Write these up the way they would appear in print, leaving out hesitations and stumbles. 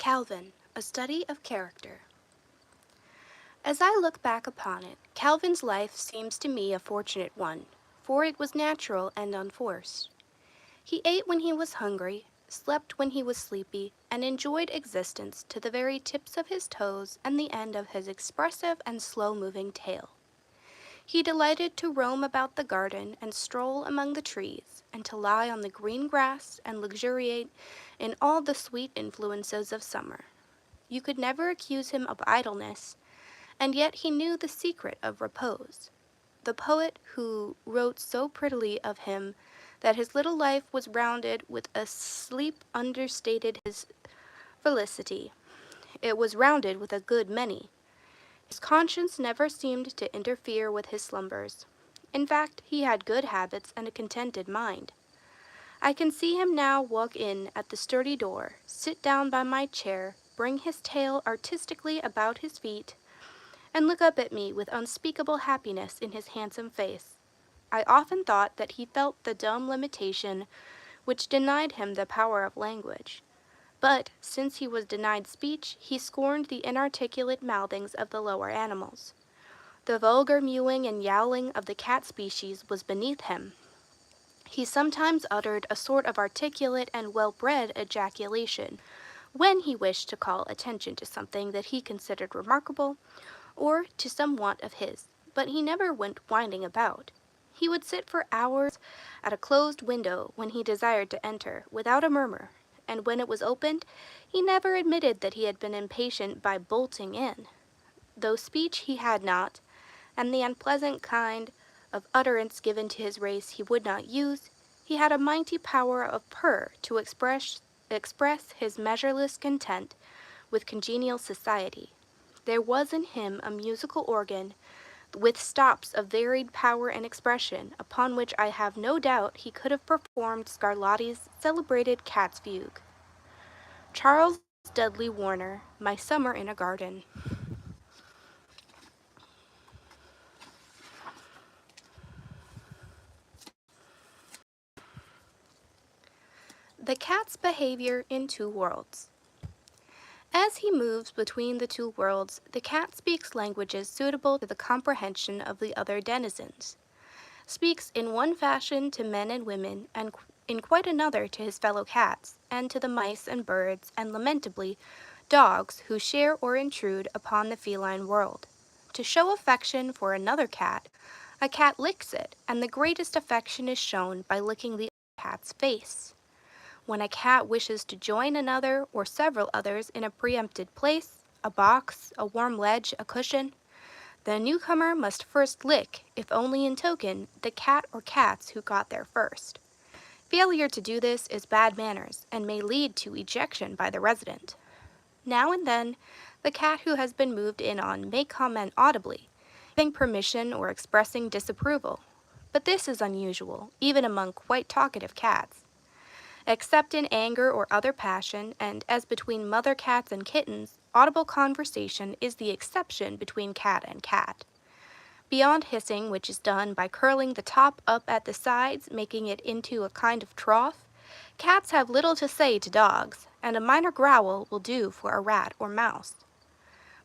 Calvin, a study of character. As I look back upon it, Calvin's life seems to me a fortunate one, for it was natural and unforced. He ate when he was hungry, slept when he was sleepy, and enjoyed existence to the very tips of his toes and the end of his expressive and slow-moving tail. He delighted to roam about the garden and stroll among the trees, and to lie on the green grass and luxuriate in all the sweet influences of summer. You could never accuse him of idleness, and yet he knew the secret of repose. The poet who wrote so prettily of him that his little life was rounded with a sleep understated his felicity. It was rounded with a good many. His conscience never seemed to interfere with his slumbers. In fact, he had good habits and a contented mind. I can see him now walk in at the sturdy door, sit down by my chair, bring his tail artistically about his feet, and look up at me with unspeakable happiness in his handsome face. I often thought that he felt the dumb limitation which denied him the power of language. But, since he was denied speech, he scorned the inarticulate mouthings of the lower animals. The vulgar mewing and yowling of the cat species was beneath him. He sometimes uttered a sort of articulate and well-bred ejaculation when he wished to call attention to something that he considered remarkable, or to some want of his, but he never went winding about. He would sit for hours at a closed window when he desired to enter, without a murmur, and when it was opened, he never admitted that he had been impatient by bolting in. Though speech he had not, and the unpleasant kind of utterance given to his race he would not use, he had a mighty power of purr to express his measureless content with congenial society. There was in him a musical organ, with stops of varied power and expression, upon which I have no doubt he could have performed Scarlatti's celebrated cat's fugue. Charles Dudley Warner, My Summer in a Garden. The cat's behavior in two worlds. As he moves between the two worlds, the cat speaks languages suitable to the comprehension of the other denizens, speaks in one fashion to men and women, and in quite another to his fellow cats, and to the mice and birds, and lamentably, dogs who share or intrude upon the feline world. To show affection for another cat, a cat licks it, and the greatest affection is shown by licking the cat's face. When a cat wishes to join another or several others in a preempted place, a box, a warm ledge, a cushion, the newcomer must first lick, if only in token, the cat or cats who got there first. Failure to do this is bad manners, and may lead to ejection by the resident. Now and then, the cat who has been moved in on may comment audibly, giving permission or expressing disapproval, but this is unusual, even among quite talkative cats. Except in anger or other passion, and as between mother cats and kittens, audible conversation is the exception between cat and cat. Beyond hissing, which is done by curling the top up at the sides, making it into a kind of trough, cats have little to say to dogs, and a minor growl will do for a rat or mouse.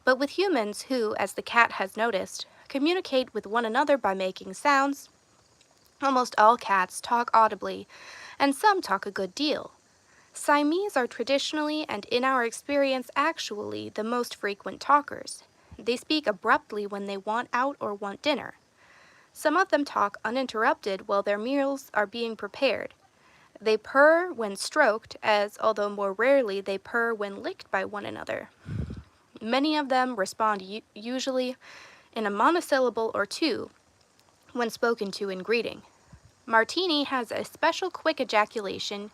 But with humans who, as the cat has noticed, communicate with one another by making sounds, almost all cats talk audibly, and some talk a good deal. Siamese are traditionally and in our experience actually the most frequent talkers. They speak abruptly when they want out or want dinner. Some of them talk uninterrupted while their meals are being prepared. They purr when stroked, as although more rarely they purr when licked by one another. Many of them respond usually in a monosyllable or two when spoken to in greeting. Martini has a special quick ejaculation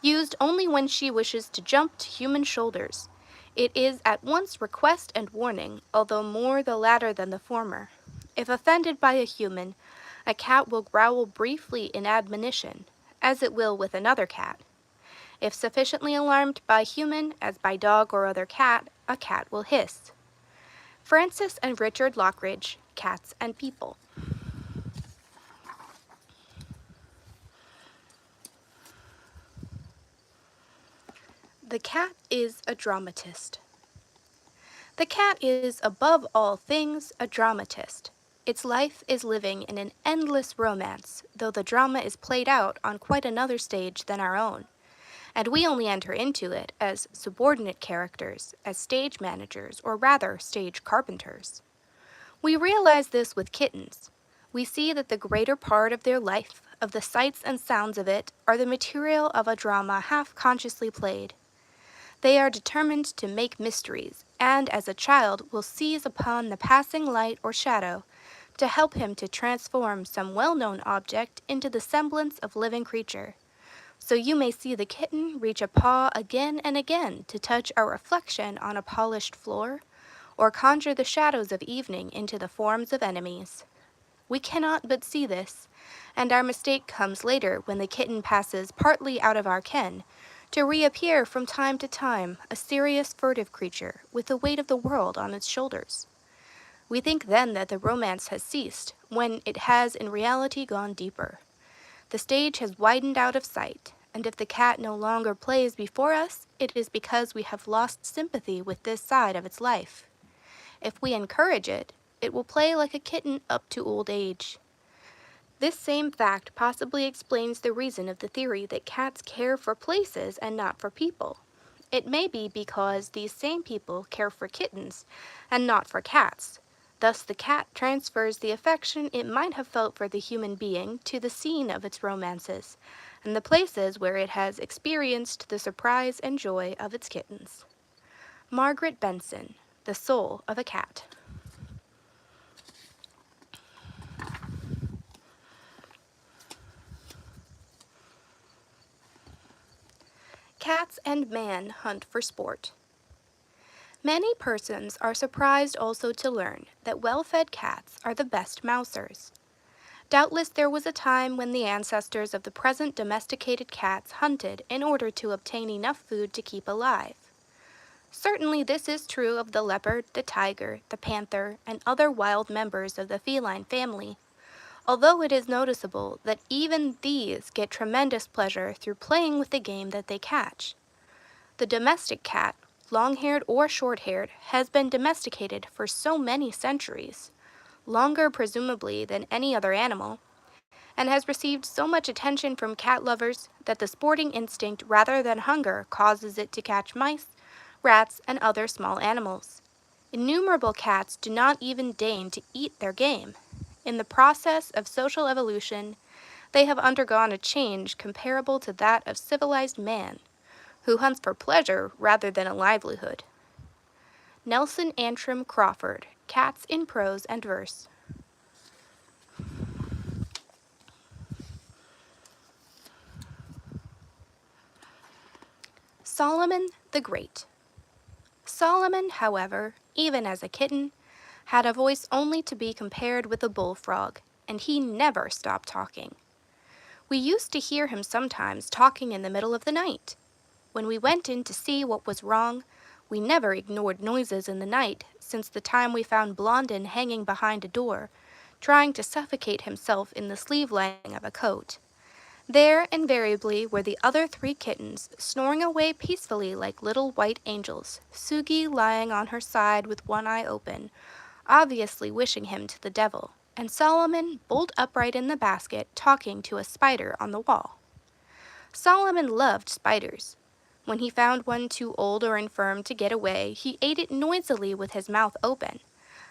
used only when she wishes to jump to human shoulders. It is at once request and warning, although more the latter than the former. If offended by a human, a cat will growl briefly in admonition, as it will with another cat. If sufficiently alarmed by human, as by dog or other cat, a cat will hiss. Francis and Richard Lockridge, Cats and People. The cat is a dramatist. The cat is, above all things, a dramatist. Its life is living in an endless romance, though the drama is played out on quite another stage than our own, and we only enter into it as subordinate characters, as stage managers, or rather stage carpenters. We realize this with kittens. We see that the greater part of their life, of the sights and sounds of it, are the material of a drama half-consciously played. They are determined to make mysteries, and as a child will seize upon the passing light or shadow to help him to transform some well-known object into the semblance of living creature. So you may see the kitten reach a paw again and again to touch a reflection on a polished floor, or conjure the shadows of evening into the forms of enemies. We cannot but see this, and our mistake comes later when the kitten passes partly out of our ken, to reappear from time to time, a serious furtive creature with the weight of the world on its shoulders. We think then that the romance has ceased, when it has in reality gone deeper. The stage has widened out of sight, and if the cat no longer plays before us, it is because we have lost sympathy with this side of its life. If we encourage it, it will play like a kitten up to old age. This same fact possibly explains the reason of the theory that cats care for places and not for people. It may be because these same people care for kittens and not for cats. Thus the cat transfers the affection it might have felt for the human being to the scene of its romances, and the places where it has experienced the surprise and joy of its kittens. Margaret Benson, The Soul of a Cat. Cats and man hunt for sport. Many persons are surprised also to learn that well-fed cats are the best mousers. Doubtless there was a time when the ancestors of the present domesticated cats hunted in order to obtain enough food to keep alive. Certainly this is true of the leopard, the tiger, the panther, and other wild members of the feline family, although it is noticeable that even these get tremendous pleasure through playing with the game that they catch. The domestic cat, long-haired or short-haired, has been domesticated for so many centuries, longer presumably than any other animal, and has received so much attention from cat lovers that the sporting instinct rather than hunger causes it to catch mice, rats, and other small animals. Innumerable cats do not even deign to eat their game. In the process of social evolution, they have undergone a change comparable to that of civilized man, who hunts for pleasure rather than a livelihood. Nelson Antrim Crawford, Cats in Prose and Verse. Solomon the Great. Solomon, however, even as a kitten, had a voice only to be compared with a bullfrog, and he never stopped talking. We used to hear him sometimes talking in the middle of the night. When we went in to see what was wrong, we never ignored noises in the night since the time we found Blondin hanging behind a door, trying to suffocate himself in the sleeve lining of a coat. There, invariably, were the other 3 kittens, snoring away peacefully like little white angels, Sugi lying on her side with one eye open, obviously wishing him to the devil, and Solomon bolt upright in the basket talking to a spider on the wall. Solomon loved spiders. When he found one too old or infirm to get away, he ate it noisily with his mouth open,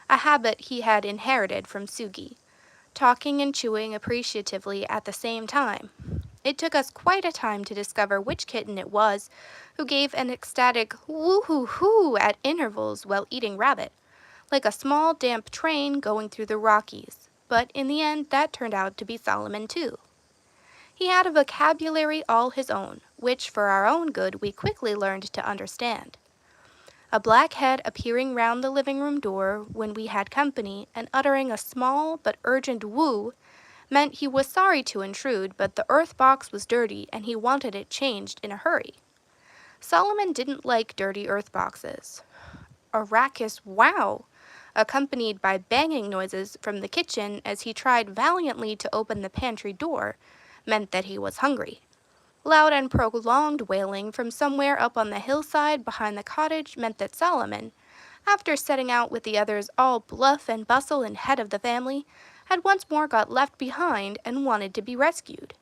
a habit he had inherited from Sugi, talking and chewing appreciatively at the same time. It took us quite a time to discover which kitten it was who gave an ecstatic woo-hoo-hoo at intervals while eating rabbit, like a small damp train going through the Rockies, but in the end that turned out to be Solomon too. He had a vocabulary all his own, which for our own good we quickly learned to understand. A black head appearing round the living room door when we had company and uttering a small but urgent woo meant he was sorry to intrude, but the earth box was dirty and he wanted it changed in a hurry. Solomon didn't like dirty earth boxes. A raucous wow, accompanied by banging noises from the kitchen as he tried valiantly to open the pantry door, meant that he was hungry. Loud and prolonged wailing from somewhere up on the hillside behind the cottage meant that Solomon, after setting out with the others all bluff and bustle and head of the family, had once more got left behind and wanted to be rescued.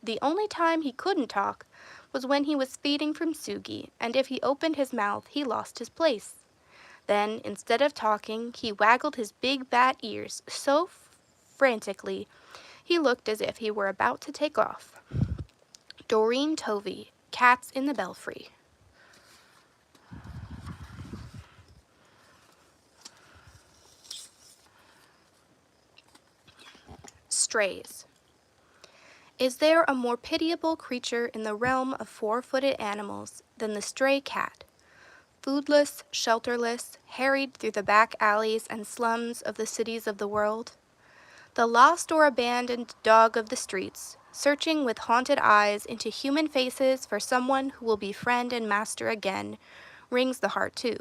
The only time he couldn't talk was when he was feeding from Sugi, and if he opened his mouth he lost his place. Then, instead of talking, he waggled his big bat ears so frantically he looked as if he were about to take off. Doreen Tovey, Cats in the Belfry. Strays. Is there a more pitiable creature in the realm of four-footed animals than the stray cat? Foodless, shelterless, harried through the back alleys and slums of the cities of the world. The lost or abandoned dog of the streets, searching with haunted eyes into human faces for someone who will be friend and master again, wrings the heart too.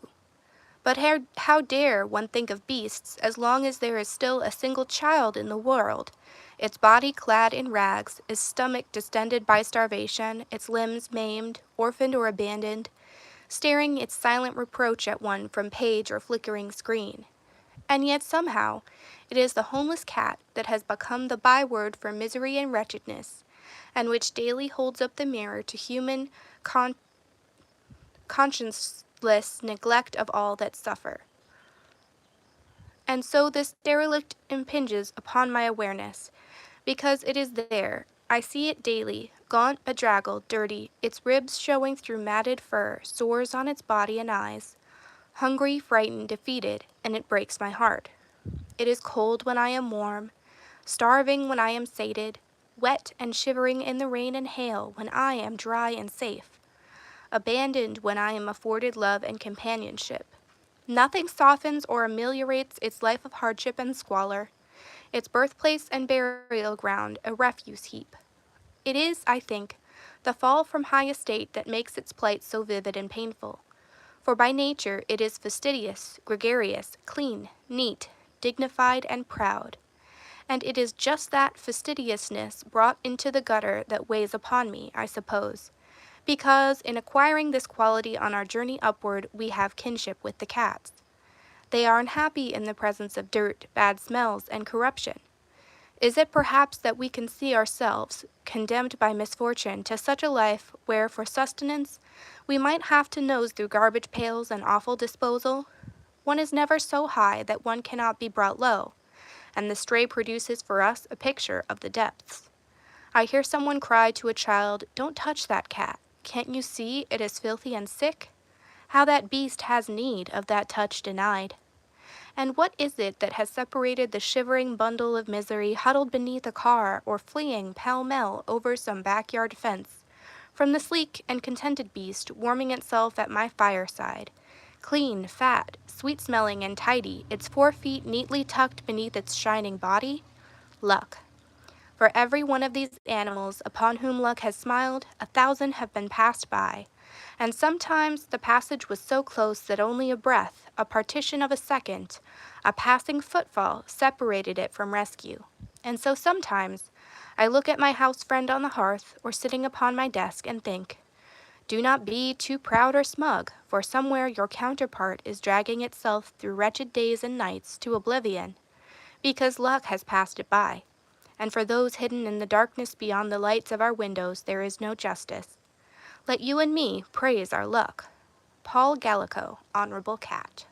But how dare one think of beasts as long as there is still a single child in the world, its body clad in rags, its stomach distended by starvation, its limbs maimed, orphaned or abandoned, staring its silent reproach at one from page or flickering screen. And yet somehow it is the homeless cat that has become the byword for misery and wretchedness, and which daily holds up the mirror to human conscienceless neglect of all that suffer. And so this derelict impinges upon my awareness, because it is there. I see it daily, gaunt, bedraggled, dirty, its ribs showing through matted fur, sores on its body and eyes, hungry, frightened, defeated, and it breaks my heart. It is cold when I am warm, starving when I am sated, wet and shivering in the rain and hail when I am dry and safe, abandoned when I am afforded love and companionship. Nothing softens or ameliorates its life of hardship and squalor, its birthplace and burial ground a refuse heap. It is, I think, the fall from high estate that makes its plight so vivid and painful. For by nature it is fastidious, gregarious, clean, neat, dignified, and proud. And it is just that fastidiousness brought into the gutter that weighs upon me, I suppose, because in acquiring this quality on our journey upward we have kinship with the cats. They are unhappy in the presence of dirt, bad smells, and corruption. Is it perhaps that we can see ourselves, condemned by misfortune to such a life where for sustenance we might have to nose through garbage pails and awful disposal? One is never so high that one cannot be brought low, and the stray produces for us a picture of the depths. I hear someone cry to a child, "Don't touch that cat. Can't you see it is filthy and sick? How that beast has need of that touch denied." And what is it that has separated the shivering bundle of misery huddled beneath a car or fleeing pell-mell over some backyard fence from the sleek and contented beast warming itself at my fireside, clean, fat, sweet-smelling, and tidy, its 4 feet neatly tucked beneath its shining body? Luck. For every one of these animals upon whom luck has smiled, 1,000 have been passed by, and sometimes the passage was so close that only a breath, a partition of a second, a passing footfall separated it from rescue. And so sometimes I look at my house friend on the hearth or sitting upon my desk and think, do not be too proud or smug, for somewhere your counterpart is dragging itself through wretched days and nights to oblivion, because luck has passed it by. And for those hidden in the darkness beyond the lights of our windows there is no justice. Let you and me praise our luck. Paul Gallico, Honorable Cat.